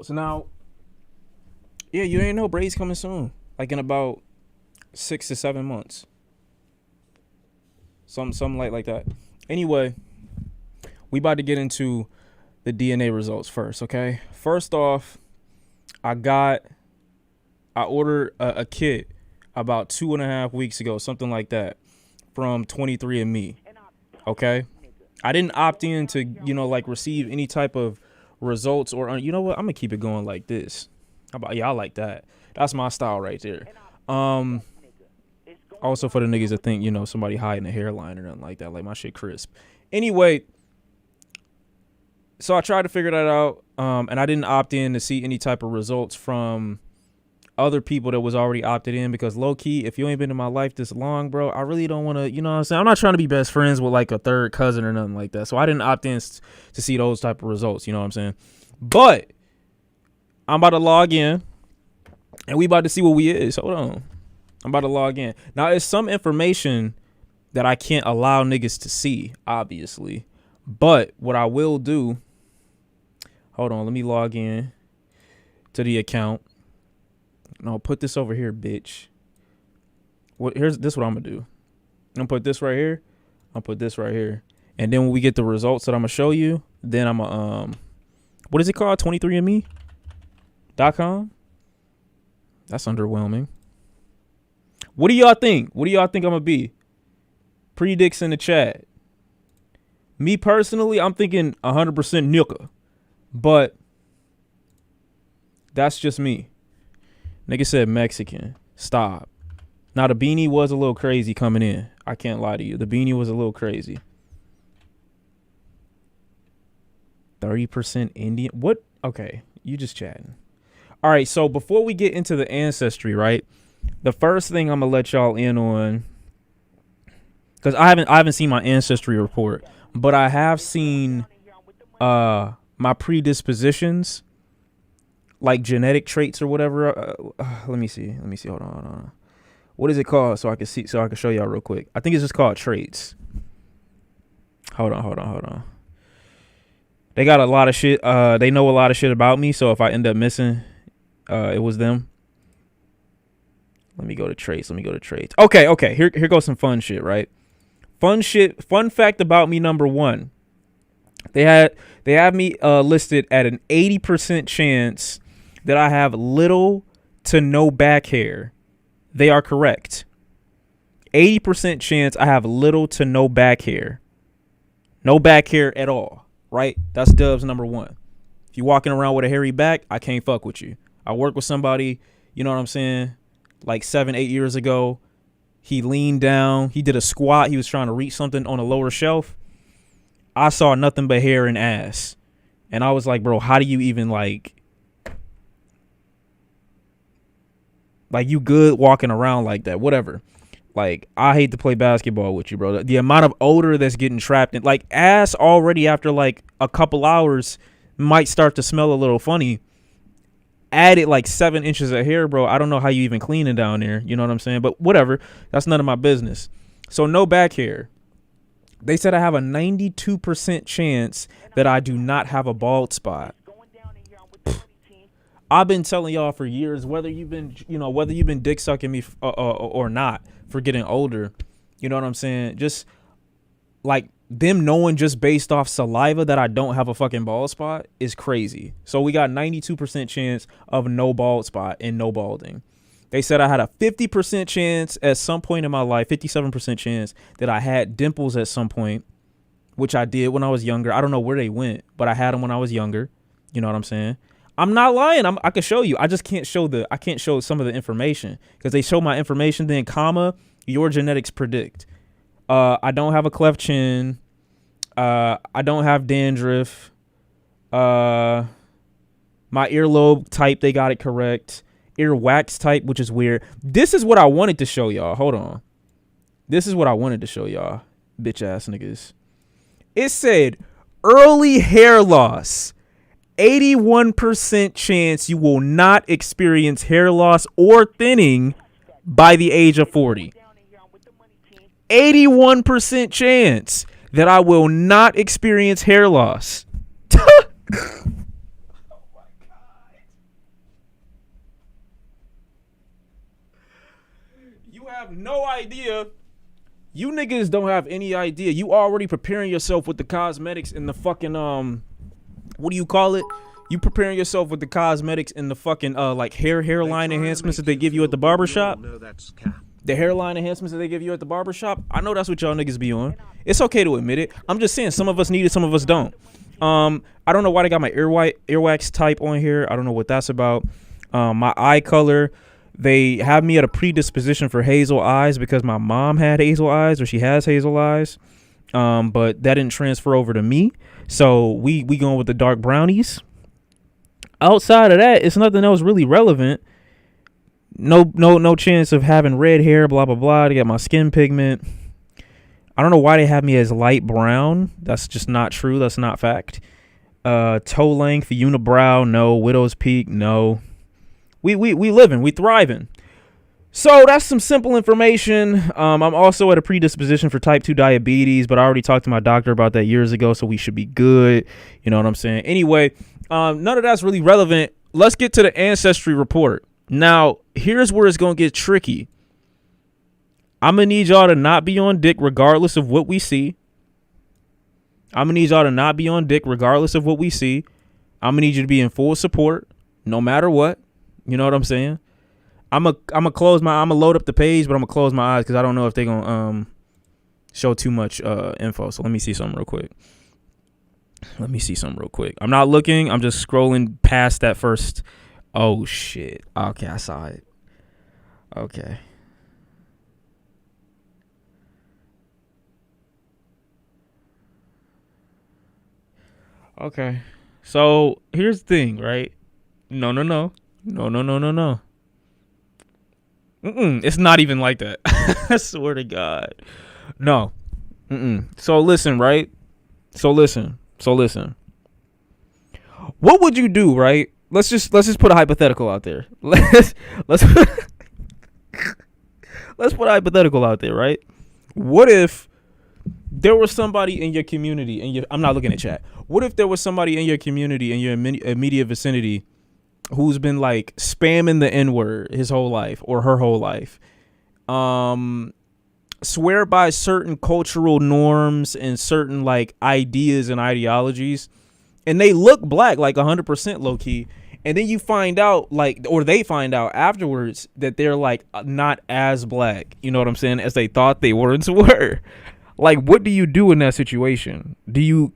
So now, yeah, you ain't know braids coming soon. Like in about 6 to 7 months. Something like that. Anyway, we about to get into the DNA results first, okay? First off, I ordered a kit about 2.5 weeks ago, something like that, from 23andMe. Okay, I didn't opt in to like receive any type of results or you know what? I'm gonna keep it going like this. How about y'all like that? That's my style right there. Um, Also for the niggas that think somebody hiding a hairline or nothing like that. Like my shit crisp. Anyway, so I tried to figure that out, and I didn't opt in to see any type of results from other people that was already opted in because low key, if you ain't been in my life this long, bro, I really don't want to, you know what I'm saying? I'm not trying to be best friends with like a third cousin or nothing like that. So I didn't opt in to see those type of results, you know what I'm saying? But I'm about to log in and we about to see what we is. Hold on. I'm about to log in. Now, it's some information that I can't allow niggas to see, obviously. But what I will do, hold on, let me log in to the account. No, put this over here, bitch. Here's what I'm gonna do. I'm gonna put this right here. I'll put this right here. And then when we get the results that I'm gonna show you, then I'm gonna what is it called? 23andme.com? That's underwhelming. What do y'all think? What do y'all think I'm gonna be? Predicts in the chat. Me personally, I'm thinking 100% Nuka. But that's just me. Nigga said Mexican. Stop. Now, the beanie was a little crazy coming in. I can't lie to you. The beanie was a little crazy. 30% Indian. What? Okay. You just chatting. All right. So before we get into the ancestry, right? The first thing I'm going to let y'all in on, because I haven't seen my ancestry report, but I have seen my predispositions, like genetic traits or whatever. Let me see. Hold on. What is it called? So I can show y'all real quick. I think it's just called traits. Hold on. They got a lot of shit. They know a lot of shit about me. So if I end up missing, it was them. Let me go to traits. Okay. Here goes some fun shit, right? Fun fact about me, number one. They have me listed at an 80% chance that I have little to no back hair. They are correct. 80% chance I have little to no back hair. No back hair at all, right? That's Dubs number one. If you're walking around with a hairy back, I can't fuck with you. I work with somebody, you know what I'm saying, like 7-8 years ago. He leaned down. He did a squat. He was trying to reach something on a lower shelf. I saw nothing but hair and ass. And I was like, bro, how do you even like you good walking around like that? Whatever. Like, I hate to play basketball with you, bro. The amount of odor that's getting trapped in, like, ass already after like a couple hours might start to smell a little funny. Added like 7 inches of hair, bro. I don't know how you even clean it down there. You know what I'm saying? But whatever. That's none of my business. So no back hair. They said I have a 92% chance that I do not have a bald spot. I've been telling y'all for years, whether you've been dick sucking me or not for getting older, you know what I'm saying? Just like them knowing just based off saliva that I don't have a fucking bald spot is crazy. So we got 92% chance of no bald spot and no balding. They said I had a 50% chance at some point in my life, 57% chance that I had dimples at some point, which I did when I was younger. I don't know where they went, but I had them when I was younger. You know what I'm saying? I'm not lying. I can show you. I just can't show some of the information because they show my information, then comma, your genetics predict. I don't have a cleft chin. I don't have dandruff. My earlobe type, they got it correct. Ear wax type, which is weird. This is what I wanted to show y'all. Hold on. This is what I wanted to show y'all, bitch ass niggas. It said early hair loss. 81% chance you will not experience hair loss or thinning by the age of 40. 81% chance that I will not experience hair loss. have no idea. You niggas don't have any idea. You already preparing yourself with the cosmetics and the fucking what do you call it? You preparing yourself with the cosmetics and the fucking like hairline enhancements that they give you at the barbershop. No, that's cap. The hairline enhancements that they give you at the barbershop. I know that's what y'all niggas be on. It's okay to admit it. I'm just saying some of us need it, some of us don't. I don't know why they got my earwax type on here. I don't know what that's about. My eye color, they have me at a predisposition for hazel eyes because my mom had hazel eyes, or she has hazel eyes. But that didn't transfer over to me. So we going with the dark brownies. Outside of that, it's nothing else really relevant. No chance of having red hair, blah, blah, blah. To get my skin pigment. I don't know why they have me as light brown. That's just not true. That's not fact. Toe length, unibrow, no. Widow's peak, no. We living, we thriving. So that's some simple information. I'm also at a predisposition for type 2 diabetes, but I already talked to my doctor about that years ago, so we should be good. You know what I'm saying? Anyway, none of that's really relevant. Let's get to the ancestry report. Now, here's where it's going to get tricky. I'm going to need y'all to not be on dick regardless of what we see. I'm going to need y'all to not be on dick regardless of what we see. I'm going to need you to be in full support no matter what. You know what I'm saying? I'm going to load up the page, but I'm going to close my eyes because I don't know if they're going to show too much info. So let me see something real quick. I'm not looking. I'm just scrolling past that first. Oh, shit. Okay, I saw it. Okay. Okay. So here's the thing, right? No. It's not even like that. I swear to God. No. So listen, right? So listen. What would you do, right? Let's just put a hypothetical out there. Let's put a hypothetical out there, right? What if there was somebody in your community, I'm not looking at chat. What if there was somebody in your community, in your immediate vicinity, who's been like spamming the N-word his whole life or her whole life? Swear by certain cultural norms and certain like ideas and ideologies, and they look black, like 100% low key. And then you find out, like, or they find out afterwards that they're like not as black, you know what I'm saying, as they thought they were. Like, what do you do in that situation? Do you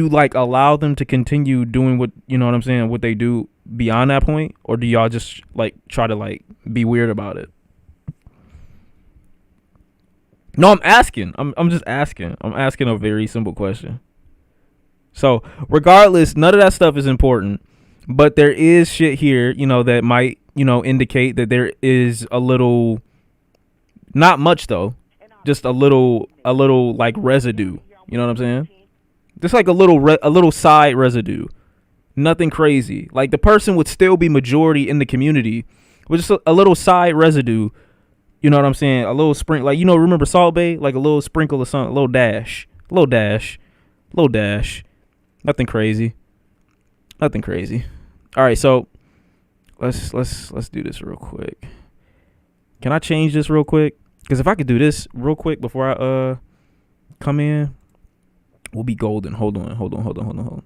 like allow them to continue doing what, you know what I'm saying, what they do beyond that point? Or do y'all just like try to like be weird about it? No, I'm asking. I'm just asking. I'm asking a very simple question. So regardless, none of that stuff is important. But there is shit here, you know, that might, you know, indicate that there is a little, not much though, just a little like residue. You know what I'm saying? Just like a little side residue. Nothing crazy. Like the person would still be majority in the community, with just a little side residue. You know what I'm saying? A little sprinkle, like, you know, remember Salt Bay? Like a little sprinkle of something, a little dash. Nothing crazy. All right, so let's do this real quick. Can I change this real quick? Because if I could do this real quick before I come in, we'll be golden. Hold on.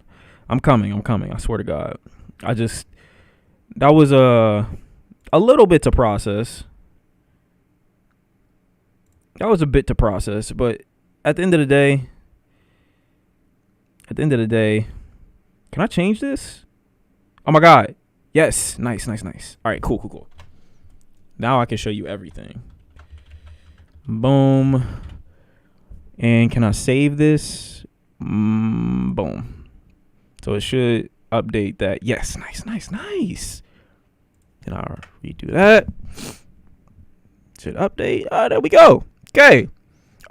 I'm coming. I swear to God. That was a little bit to process. That was a bit to process, but at the end of the day, can I change this? Oh my God. Yes. Nice. All right, cool. Now I can show you everything. Boom. And can I save this? Boom. So it should update that. Yes. Nice. Then I'll redo that. Should update. There we go. Okay.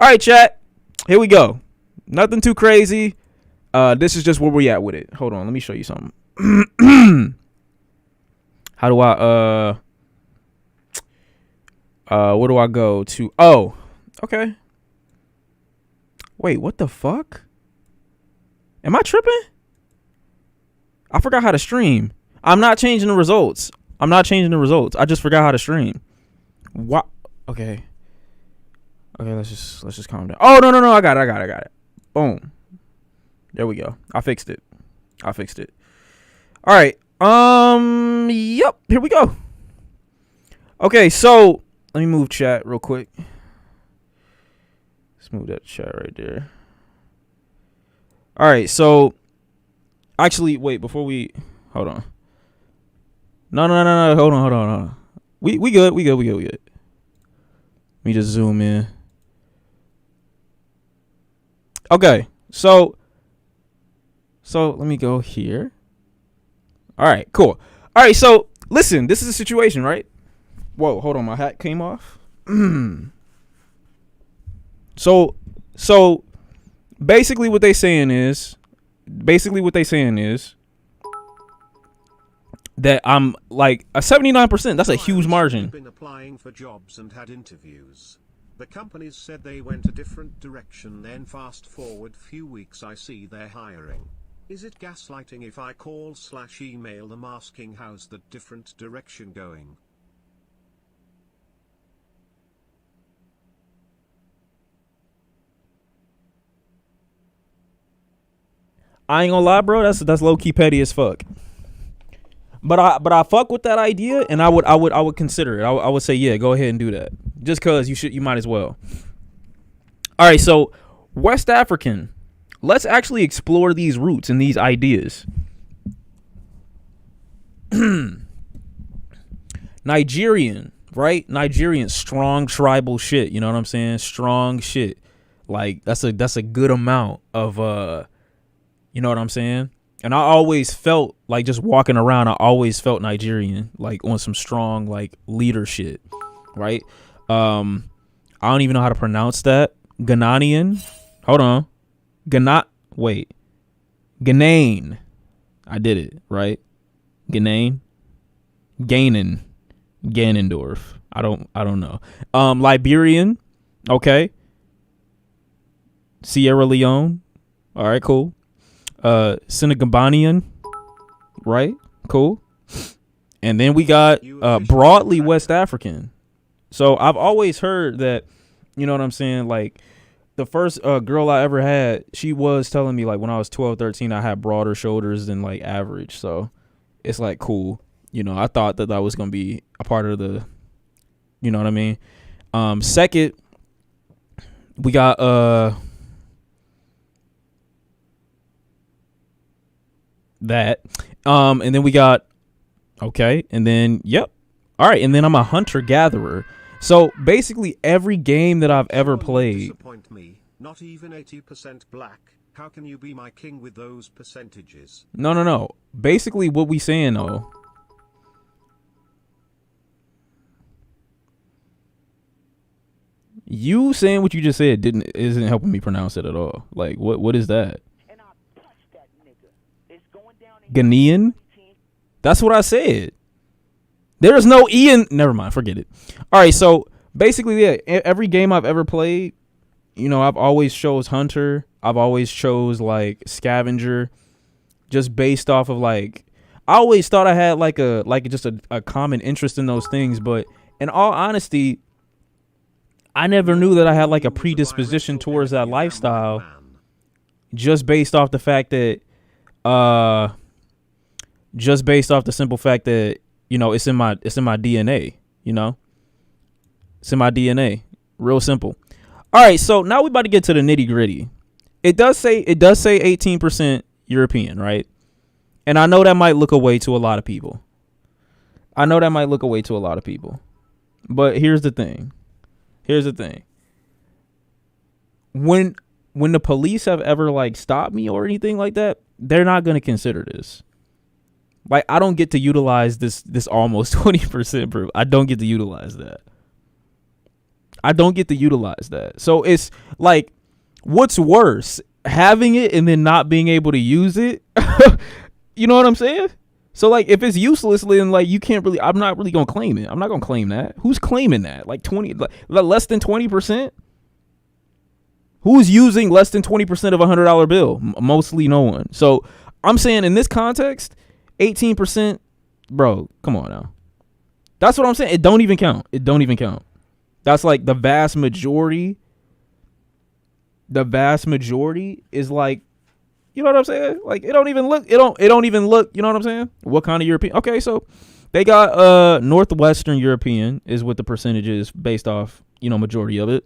All right, chat. Here we go. Nothing too crazy. This is just where we at with it. Hold on. Let me show you something. How do I where do I go to? Oh, okay. Wait, what the fuck? Am I tripping? I forgot how to stream. I'm not changing the results. I just forgot how to stream. What? Okay. Okay, let's just calm down. Oh no, I got it. Boom. There we go. I fixed it. All right. Yep. Here we go. Okay, so let me move chat real quick. Let's move that chat right there. All right, so actually, wait, before we hold on. No. Hold on. We good. Let me just zoom in. Okay, so let me go here. All right, cool. All right, so listen, this is a situation, right? Whoa, hold on, my hat came off. So basically what they saying is that I'm like a 79%. That's a huge margin. Been applying for jobs and had interviews. The companies said they went a different direction, then fast forward few weeks I see they're hiring. Is it gaslighting if I call/email them asking how's that different direction going? I ain't gonna lie, bro. That's low key petty as fuck. But I fuck with that idea, and I would consider it. I would say, yeah, go ahead and do that. Just cause you might as well. All right, so West African. Let's actually explore these roots and these ideas. Nigerian, right? Nigerian, strong tribal shit. You know what I'm saying? Strong shit. Like that's a good amount of you know what I'm saying? And I always felt like just walking around, I always felt Nigerian, like on some strong like leader shit, right? I don't even know how to pronounce that. Ghanaian. Hold on. Ghanaian. I did it, right? Ghanaian. Ganondorf. I don't know. Liberian. Okay. Sierra Leone. All right, cool. Senegambanian, right? Cool. And then we got broadly West African. So I've always heard that, you know what I'm saying? Like the first girl I ever had, she was telling me like when I was 12, 13, I had broader shoulders than like average. So it's like cool. You know, I thought that was going to be a part of the, you know what I mean? Second, we got that and then we got okay, and then yep, all right, and then I'm a hunter gatherer. So basically every game that I've ever played. Disappoint me. Not even 80% black. How can you be my king with those percentages? No. Basically what we saying though, you saying what you just said isn't helping me pronounce it at all. Like what is that? Ghanaian? That's what I said. There is no Ian. Never mind. Forget it. All right. So basically, yeah, every game I've ever played, you know, I've always chose hunter. I've always chose like scavenger, just based off of like, I always thought I had like just a common interest in those things. But in all honesty, I never knew that I had like a predisposition towards that lifestyle, just based off the fact that, just based off the simple fact that, you know, it's in my DNA, you know, it's in my DNA. Real simple. All right. So now we about to get to the nitty gritty. It does say 18% European, right? And I know that might look away to a lot of people. But here's the thing. When the police have ever like stopped me or anything like that, they're not going to consider this. Like, I don't get to utilize this almost 20% proof. I don't get to utilize that. So it's like, what's worse, having it and then not being able to use it? You know what I'm saying? So like, if it's useless, then like you can't really, I'm not really going to claim it. I'm not going to claim that. Who's claiming that? Like 20, like less than 20%? Who's using less than 20% of $100 bill? Mostly no one. So I'm saying in this context, 18%, bro, come on now. That's what I'm saying. It don't even count. That's like the vast majority the vast majority is like, you know what I'm saying? Like, it don't even look, it don't even look, you know what I'm saying? What kind of European? Okay, so they got Northwestern European is what the percentage is based off, you know, majority of it.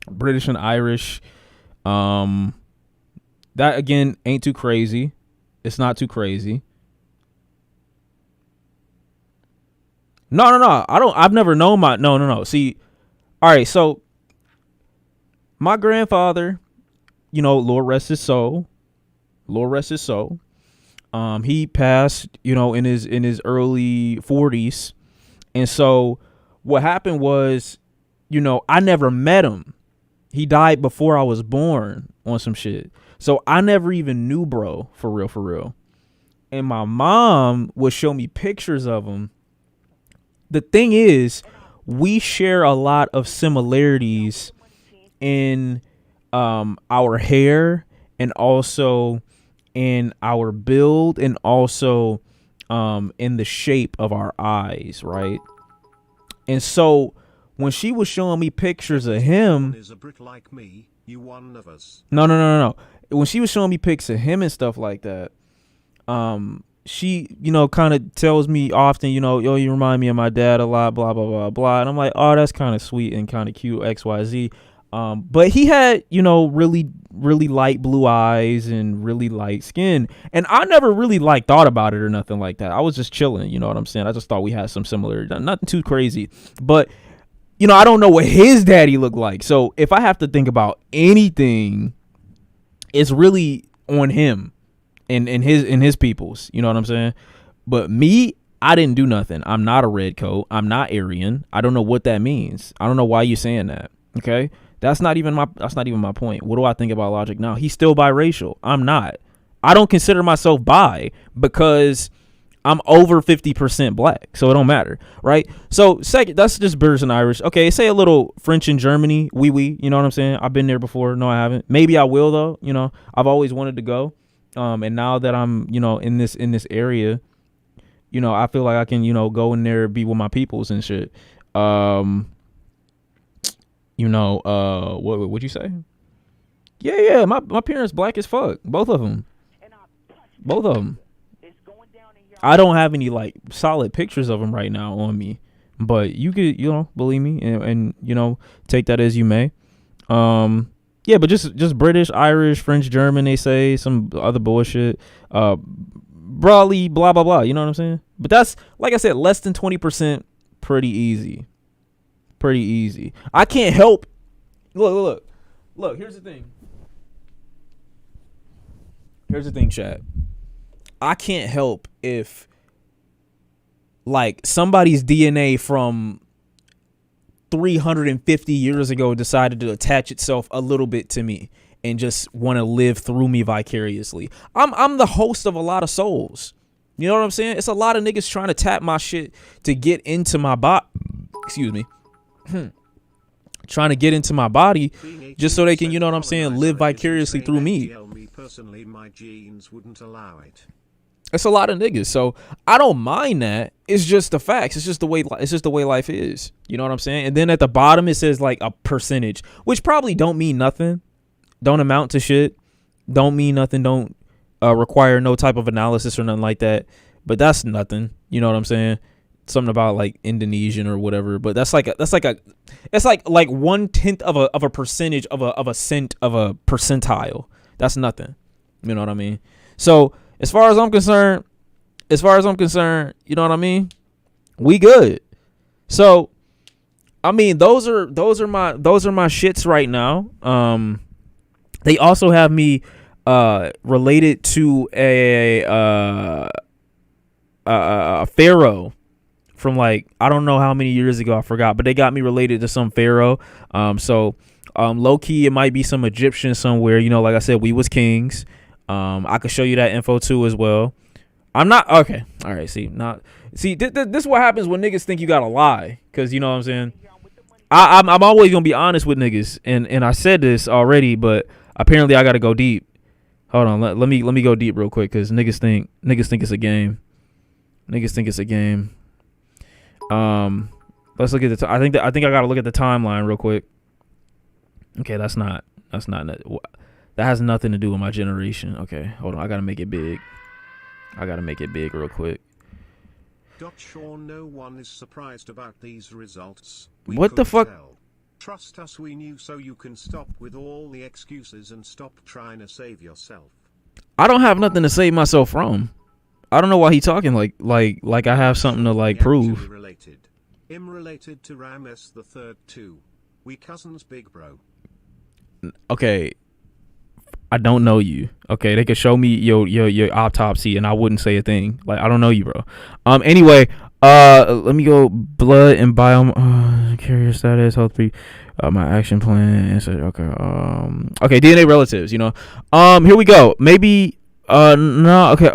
British and Irish. That again ain't too crazy. It's not too crazy. No. I've never known my no. See, all right, so my grandfather, you know, Lord rest his soul. Lord rest his soul. He passed, you know, in his early 40s. And so what happened was, you know, I never met him. He died before I was born on some shit. So I never even knew bro, for real. And my mom would show me pictures of him. The thing is, we share a lot of similarities in our hair and also in our build and also in the shape of our eyes, right? And so when she was showing me pictures of him, is a Brit like me, you one of us. No. When she was showing me pics of him and stuff like that, she, you know, kind of tells me often, you know, yo, you remind me of my dad a lot, blah, blah, blah, blah. And I'm like, oh, that's kind of sweet and kind of cute, XYZ. But he had, you know, really, really light blue eyes and really light skin. And I never really like thought about it or nothing like that. I was just chilling, you know what I'm saying? I just thought we had some similarity, nothing too crazy. But, you know, I don't know what his daddy looked like. So if I have to think about anything, it's really on him and his peoples, you know what I'm saying? But me, I didn't do nothing. I'm not a red coat. I'm not Aryan. I don't know what that means. I don't know why you're saying that. Okay? That's not even my point. What do I think about Logic now? He's still biracial. I'm not. I don't consider myself bi because I'm over 50% black, so it don't matter, right? So second, that's just British and Irish. Okay, say a little French and Germany, oui, you know what I'm saying? I've been there before. No, I haven't. Maybe I will though. You know, I've always wanted to go. And now that I'm, you know, in this area, you know, I feel like I can, you know, go in there, be with my peoples and shit. You know, what'd you say? Yeah. My parents black as fuck, both of them. I don't have any like solid pictures of them right now on me, but you could, you know, believe me and you know, take that as you may. Yeah, but just British, Irish, French, German, they say some other bullshit. Broadly, blah blah blah, you know what I'm saying? But that's, like I said, less than 20%, pretty easy. I can't help. Look, here's the thing, chat. I can't help if like somebody's DNA from 350 years ago decided to attach itself a little bit to me and just want to live through me vicariously. I'm the host of a lot of souls. You know what I'm saying? It's a lot of niggas trying to tap my shit to get into my body. Excuse me. Trying to get into my body just so they can, you know what I'm saying, live vicariously through me. Personally, my genes wouldn't allow it. It's a lot of niggas, so I don't mind that. It's just the facts. It's just the way life is. You know what I'm saying? And then at the bottom it says like a percentage, which probably don't mean nothing, don't amount to shit, don't mean nothing, don't require no type of analysis or nothing like that. But that's nothing. You know what I'm saying? Something about like Indonesian or whatever. But it's like 1/10 of a percentage of a cent of a percentile. That's nothing. You know what I mean? So As far as I'm concerned, you know what I mean? We good. So, I mean, those are my shits right now. They also have me related to a pharaoh from like, I don't know how many years ago, I forgot, but they got me related to some pharaoh. So low key, it might be some Egyptian somewhere. You know, like I said, we was kings. I could show you that info too as well. I'm not okay. All right. See, this is what happens when niggas think you gotta lie, because you know what I'm saying. I'm always gonna be honest with niggas, and I said this already, but apparently I gotta go deep. Hold on, let me go deep real quick, because niggas think it's a game. Niggas think it's a game. Let's look at I think I gotta look at the timeline real quick. Okay, that's not That's not that has nothing to do with my generation. Okay, hold on. I gotta make it big. I gotta make it big real quick. Shawn, no one is surprised about these results. What the fuck? Tell. Trust us, we knew, so you can stop with all the excuses and stop trying to save yourself. I don't have nothing to save myself from. I don't know why he talking like I have something to like prove. Related. I'm related to Rames the Third too. We cousins, big bro. Okay, I don't know you. Okay, they could show me your autopsy and I wouldn't say a thing. Like, I don't know you, bro. Anyway, let me go blood and biome carrier status, health my action plan answer. Okay. Okay, DNA relatives, you know. Here we go. Maybe no, okay.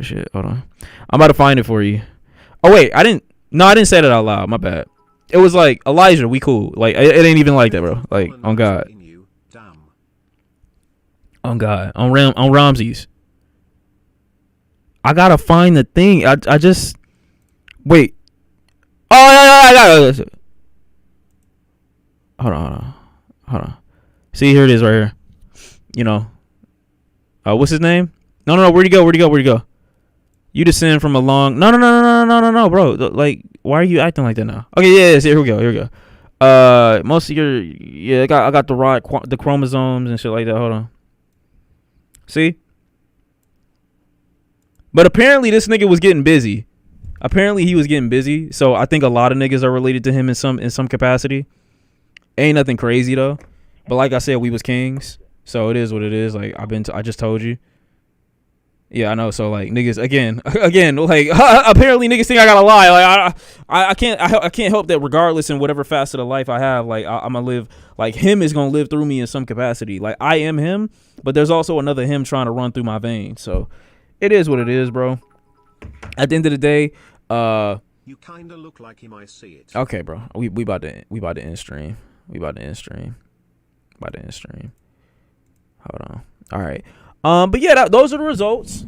Shit. Hold on. I'm about to find it for you. Oh wait, I didn't say that out loud. My bad. It was like Elijah, we cool. Like it ain't even like that, bro. Like on God. On God. On Ramses. I gotta find the thing. I just wait. Oh yeah, I got it. Hold on. See, here it is right here. You know. What's his name? No. Where'd he go? You descend from a long. No, bro. Like, why are you acting like that now? Okay, yeah. Here we go. Most of your, I got the chromosomes and shit like that. Hold on. See? But apparently this nigga was getting busy. He was getting busy. So I think a lot of niggas are related to him in some capacity. Ain't nothing crazy though. But like I said, we was kings. So it is what it is. Like I just told you. Yeah, I know. So like niggas again, like apparently niggas think I gotta lie. Like I can't help that. Regardless in whatever facet of life I have, like I'm gonna live. Like him is gonna live through me in some capacity. Like I am him, but there's also another him trying to run through my veins. So it is what it is, bro. At the end of the day, you kinda look like him. I see it. Okay, bro. We about to end stream. Hold on. All right. But yeah, those are the results.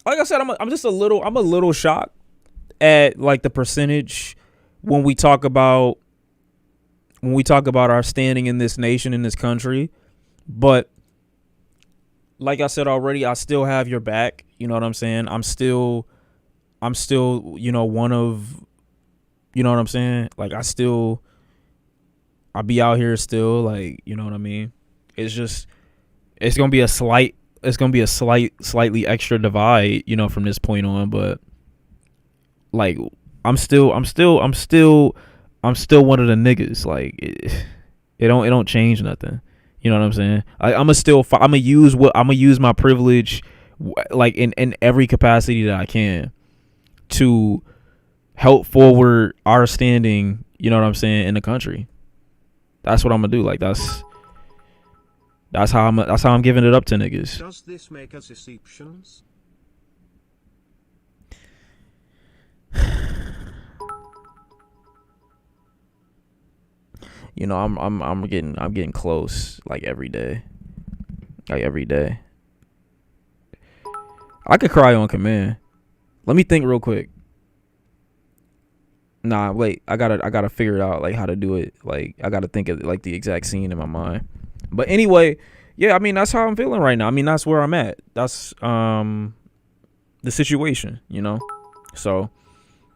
Like I said, I'm a little shocked at like the percentage when we talk about our standing in this nation, in this country. But like I said already, I still have your back. You know what I'm saying? I'm still, one of, you know what I'm saying? Like I'll be out here still, like, you know what I mean? It's gonna be a slightly extra divide, you know, from this point on, but like I'm still one of the niggas. Like it don't change nothing. You know what I'm saying? I'm gonna use my privilege, like in every capacity that I can, to help forward our standing. You know what I'm saying, in the country. That's what I'm gonna do. Like that's how I'm giving it up to niggas. Does this make us Egyptians? You know, I'm getting close like every day. I could cry on command. Let me think real quick. Nah, wait. I gotta figure it out, like how to do it. Like I gotta think of like the exact scene in my mind. But anyway, yeah. I mean, that's how I'm feeling right now. I mean, that's where I'm at. That's the situation. You know. So